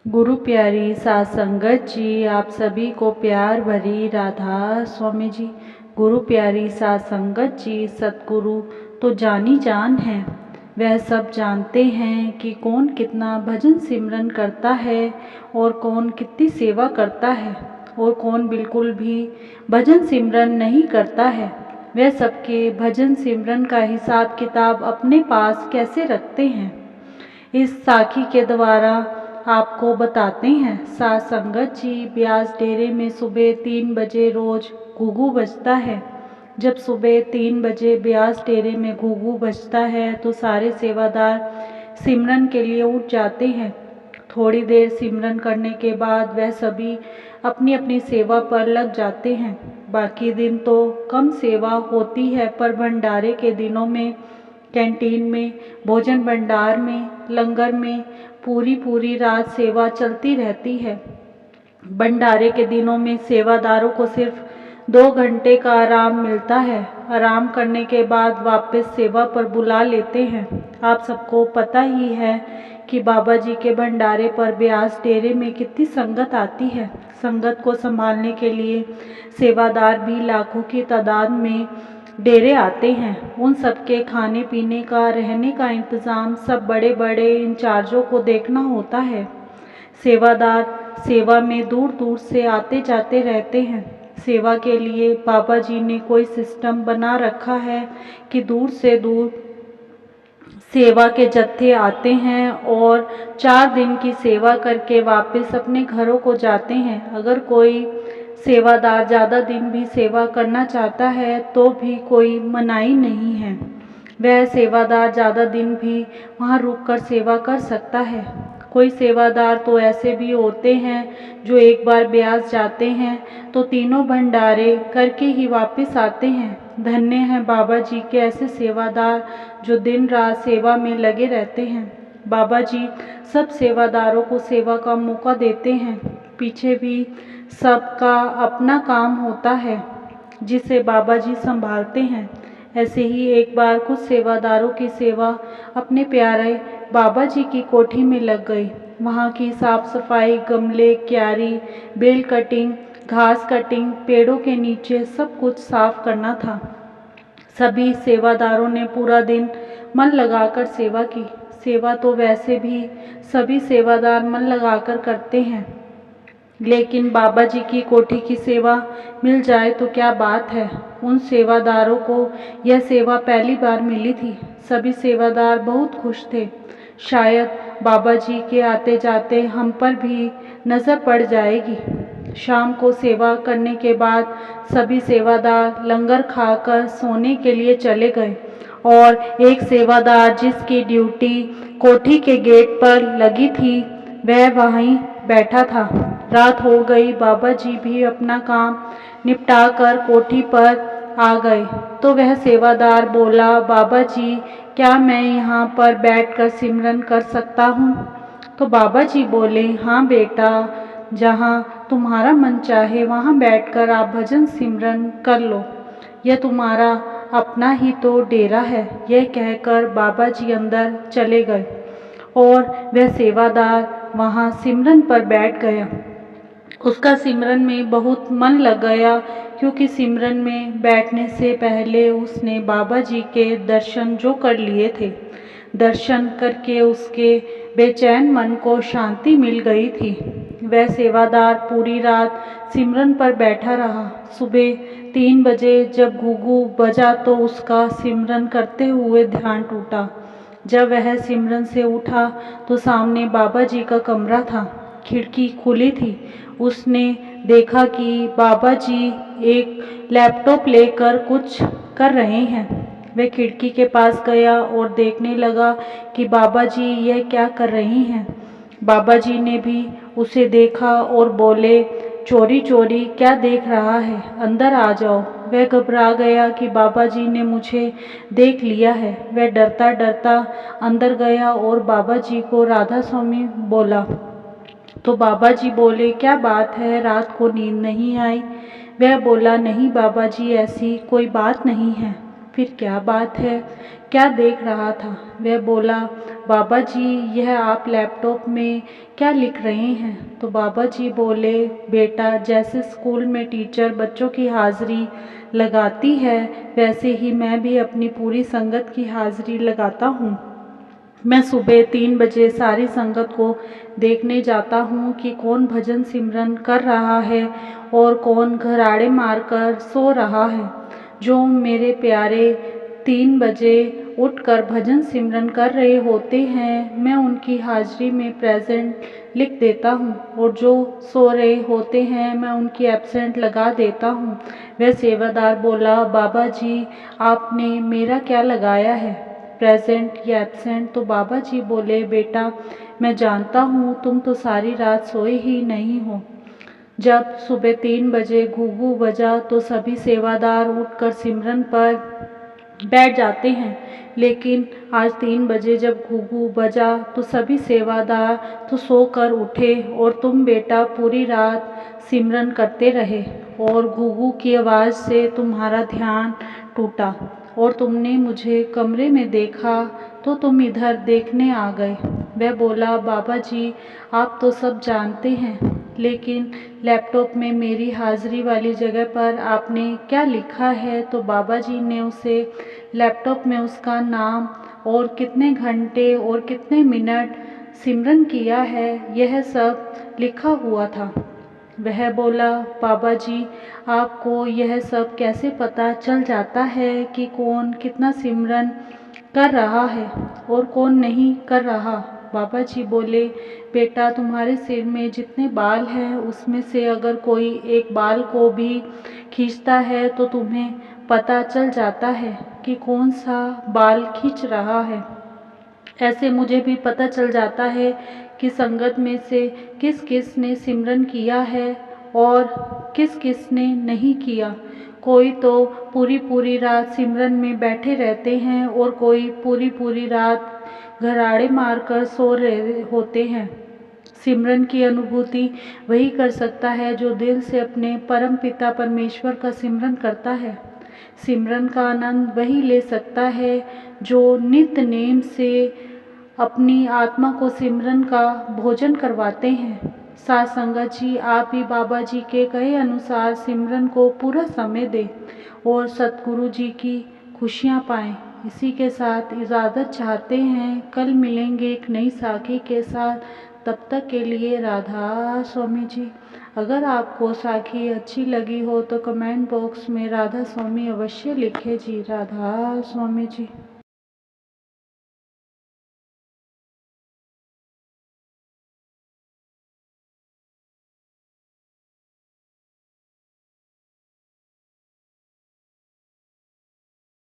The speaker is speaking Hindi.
गुरु प्यारी साध संगत जी, आप सभी को प्यार भरी राधा स्वामी जी। गुरु प्यारी साध संगत जी, सतगुरु तो जानी जान है। वह सब जानते हैं कि कौन कितना भजन सिमरन करता है और कौन कितनी सेवा करता है और कौन बिल्कुल भी भजन सिमरन नहीं करता है। वह सबके भजन सिमरन का हिसाब किताब अपने पास कैसे रखते हैं, इस साखी के द्वारा आपको बताते हैं। साध संगत जी, ब्यास डेरे में सुबह 3 बजे रोज घुघू बजता है। जब सुबह 3 बजे ब्यास डेरे में घुघू बजता है तो सारे सेवादार सिमरन के लिए उठ जाते हैं। थोड़ी देर सिमरन करने के बाद वह सभी अपनी अपनी सेवा पर लग जाते हैं। बाकी दिन तो कम सेवा होती है, पर भंडारे के दिनों में कैंटीन में, भोजन भंडार में, लंगर में पूरी पूरी रात सेवा चलती रहती है। भंडारे के दिनों में सेवादारों को सिर्फ 2 घंटे का आराम मिलता है। आराम करने के बाद वापस सेवा पर बुला लेते हैं। आप सबको पता ही है कि बाबा जी के भंडारे पर ब्यास डेरे में कितनी संगत आती है। संगत को संभालने के लिए सेवादार भी लाखों की तादाद में डेरे आते हैं। उन सबके खाने पीने का, रहने का इंतज़ाम सब बड़े बड़े इंचार्जों को देखना होता है। सेवादार सेवा में दूर दूर से आते जाते रहते हैं। सेवा के लिए बाबा जी ने कोई सिस्टम बना रखा है कि दूर से दूर सेवा के जत्थे आते हैं और 4 दिन की सेवा करके वापस अपने घरों को जाते हैं। अगर कोई सेवादार ज़्यादा दिन भी सेवा करना चाहता है तो भी कोई मनाही नहीं है। वह सेवादार ज़्यादा दिन भी वहाँ रुककर सेवा कर सकता है। कोई सेवादार तो ऐसे भी होते हैं जो एक बार ब्यास जाते हैं तो तीनों भंडारे करके ही वापस आते हैं। धन्य हैं बाबा जी के ऐसे सेवादार जो दिन रात सेवा में लगे रहते हैं। बाबा जी सब सेवादारों को सेवा का मौका देते हैं। पीछे भी सबका अपना काम होता है जिसे बाबा जी संभालते हैं। ऐसे ही एक बार कुछ सेवादारों की सेवा अपने प्यारे बाबा जी की कोठी में लग गई। वहाँ की साफ सफाई, गमले, क्यारी, बेल कटिंग, घास कटिंग, पेड़ों के नीचे सब कुछ साफ करना था। सभी सेवादारों ने पूरा दिन मन लगाकर सेवा की। सेवा तो वैसे भी सभी सेवादार मन लगाकर करते हैं, लेकिन बाबा जी की कोठी की सेवा मिल जाए तो क्या बात है। उन सेवादारों को यह सेवा पहली बार मिली थी। सभी सेवादार बहुत खुश थे। शायद बाबा जी के आते जाते हम पर भी नज़र पड़ जाएगी। शाम को सेवा करने के बाद सभी सेवादार लंगर खाकर सोने के लिए चले गए और एक सेवादार जिसकी ड्यूटी कोठी के गेट पर लगी थी वह वहीं बैठा था। रात हो गई। बाबा जी भी अपना काम निपटाकर कोठी पर आ गए तो वह सेवादार बोला, बाबा जी क्या मैं यहाँ पर बैठकर सिमरन कर सकता हूँ? तो बाबा जी बोले, हाँ बेटा, जहाँ तुम्हारा मन चाहे वहाँ बैठकर आप भजन सिमरन कर लो। यह तुम्हारा अपना ही तो डेरा है। यह कहकर बाबा जी अंदर चले गए और वह सेवादार वहाँ सिमरन पर बैठ गया। उसका सिमरन में बहुत मन लग गया, क्योंकि सिमरन में बैठने से पहले उसने बाबा जी के दर्शन जो कर लिए थे। दर्शन करके उसके बेचैन मन को शांति मिल गई थी। वह सेवादार पूरी रात सिमरन पर बैठा रहा। सुबह 3 बजे जब घुघू बजा तो उसका सिमरन करते हुए ध्यान टूटा। जब वह सिमरन से उठा तो सामने बाबा जी का कमरा था। खिड़की खुली थी। उसने देखा कि बाबा जी एक लैपटॉप लेकर कुछ कर रहे हैं। वह खिड़की के पास गया और देखने लगा कि बाबा जी यह क्या कर रही हैं। बाबा जी ने भी उसे देखा और बोले, चोरी चोरी क्या देख रहा है, अंदर आ जाओ। वह घबरा गया कि बाबा जी ने मुझे देख लिया है। वह डरता डरता अंदर गया और बाबा जी को राधा स्वामी बोला। तो बाबा जी बोले, क्या बात है, रात को नींद नहीं आई? वह बोला, नहीं बाबा जी, ऐसी कोई बात नहीं है। फिर क्या बात है, क्या देख रहा था? वह बोला, बाबा जी यह आप लैपटॉप में क्या लिख रहे हैं? तो बाबा जी बोले, बेटा जैसे स्कूल में टीचर बच्चों की हाज़िरी लगाती है वैसे ही मैं भी अपनी पूरी संगत की हाज़िरी लगाता हूँ। मैं सुबह 3 बजे सारी संगत को देखने जाता हूँ कि कौन भजन सिमरन कर रहा है और कौन घराड़े मारकर सो रहा है। जो मेरे प्यारे 3 बजे उठकर भजन सिमरन कर रहे होते हैं, मैं उनकी हाज़िरी में प्रेज़ेंट लिख देता हूँ और जो सो रहे होते हैं मैं उनकी एब्सेंट लगा देता हूँ। वह सेवादार बोला, बाबा जी आपने मेरा क्या लगाया है, प्रेजेंट या एब्सेंट? तो बाबा जी बोले, बेटा मैं जानता हूँ तुम तो सारी रात सोए ही नहीं हो। जब सुबह 3 बजे घुघू बजा तो सभी सेवादार उठकर सिमरन पर बैठ जाते हैं, लेकिन आज 3 बजे जब घुघू बजा तो सभी सेवादार तो सोकर उठे और तुम बेटा पूरी रात सिमरन करते रहे और घुघू की आवाज़ से तुम्हारा ध्यान टूटा और तुमने मुझे कमरे में देखा तो तुम इधर देखने आ गए। वह बोला, बाबा जी आप तो सब जानते हैं, लेकिन लैपटॉप में मेरी हाज़िरी वाली जगह पर आपने क्या लिखा है? तो बाबा जी ने उसे लैपटॉप में उसका नाम और कितने घंटे और कितने मिनट सिमरन किया है यह सब लिखा हुआ था। वह बोला, बाबा जी आपको यह सब कैसे पता चल जाता है कि कौन कितना सिमरन कर रहा है और कौन नहीं कर रहा? बाबा जी बोले, बेटा तुम्हारे सिर में जितने बाल हैं उसमें से अगर कोई एक बाल को भी खींचता है तो तुम्हें पता चल जाता है कि कौन सा बाल खींच रहा है। ऐसे मुझे भी पता चल जाता है कि संगत में से किस किस ने सिमरन किया है और किस किस ने नहीं किया। कोई तो पूरी पूरी रात सिमरन में बैठे रहते हैं और कोई पूरी पूरी रात घराड़े मारकर सो रहे होते हैं। सिमरन की अनुभूति वही कर सकता है जो दिल से अपने परम पिता परमेश्वर का सिमरन करता है। सिमरन का आनंद वही ले सकता है जो नित्य नेम से अपनी आत्मा को सिमरन का भोजन करवाते हैं। साथ संगत जी आप भी बाबा जी के कहे अनुसार सिमरन को पूरा समय दें और सतगुरु जी की खुशियाँ पाएं। इसी के साथ इजाज़त चाहते हैं, कल मिलेंगे एक नई साखी के साथ। तब तक के लिए राधा स्वामी जी। अगर आपको साखी अच्छी लगी हो तो कमेंट बॉक्स में राधा स्वामी अवश्य लिखें जी। राधा स्वामी जी।